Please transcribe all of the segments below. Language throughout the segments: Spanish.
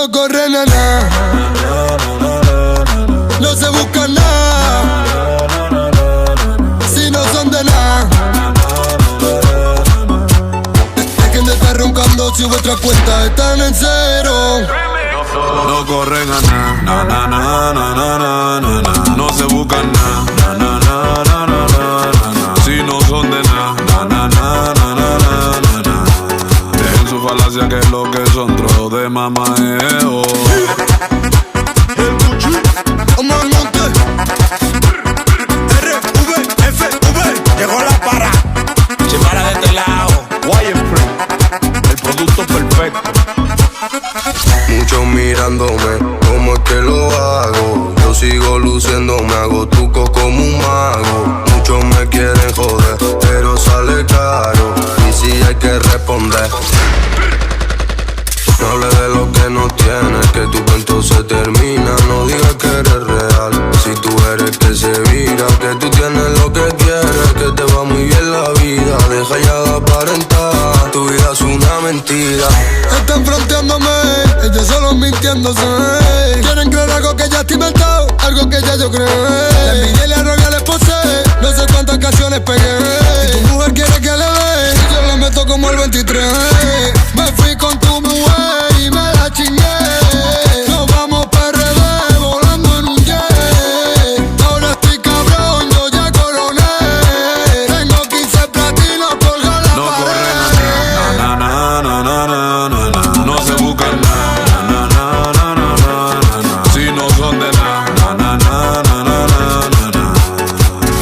no corren a nada, no se buscan nada, si no son de nada. Dejen de estar roncando si vuestras cuentas están en cero. No corren a nada, no se buscan nada, si no son de nada, dejen su falacia que lo que son trozos de mamadeo. Llegó la para, se para de este lado. Wireframe, el producto perfecto. Muchos mirándome, ¿cómo es que lo hago? Yo sigo luciendo, me hago trucos como un mago. Muchos me quieren joder, pero sale caro. Y si hay que responder, no hables de lo que no tienes, que tu cuento se termina. No digas que eres real, si tú eres que se vira. Que tú tienes lo que quieres, que te va muy bien la vida. Deja ya de aparentar, tu vida es una mentira. Están fronteándome, ellos solo mintiéndose. Quieren creer algo que ya estoy inventado, algo que ya yo creo. La envidia y la rabia les posee, no sé cuántas canciones pegué. Y tu mujer quiere que le dé, y yo le meto como el 23. Me fui con tu mujer y me la chingué. Nos vamos PRD volando en un jet. Ahora estoy cabrón, yo ya coroné. Tengo 15 platinos colgados en la pared. No se buscan nada, si no son de nada.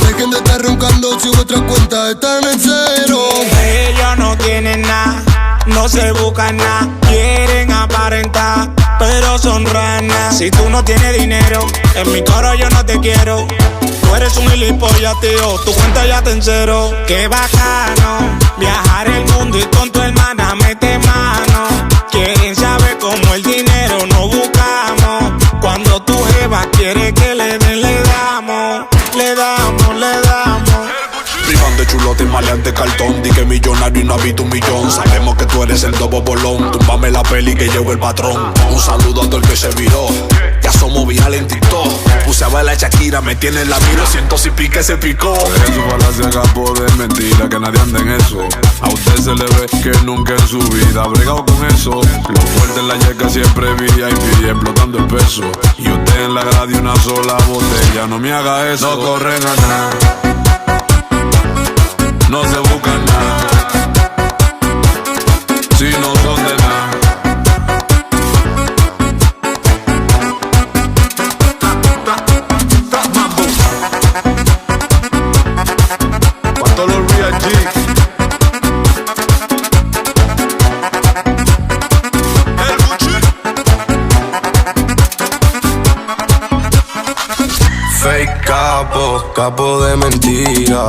Dejen de estar roncando si vuestras cuentas están en cero. Ellos no tienen nada, no se buscan nada. Quieren aparentar, pero son ranas. Si tú no tienes dinero, en mi coro yo no te quiero. Tú eres un gilipollas, tío, tu cuenta ya está en cero. Qué bacano, viajar el mundo y con tu hermana mete mano. Quieren saber cómo el dinero no buscamos. Cuando tu jeva quiere que le den, le damos. Privan de chulote y maleante cartón. Di que millonario y no habito un millón. Sabemos que tú eres el dobo bolón. Túmbame la peli que llevo el patrón. Un saludo a todo el que se viró. Ya somos viral en TikTok. Puse a bailar Shakira, me tiene en la mira. Siento si pique se picó. Es su falacia, capo de mentira, que nadie anda en eso. A usted se le ve que nunca en su vida ha bregado con eso. Lo fuerte en la yeca siempre VIP, explotando el peso. Y usted en la grada de una sola botella, no me haga eso. No corren a nada, no se buscan nada, si no son de nada. Pa' todos los real G. Fake capo de mentira.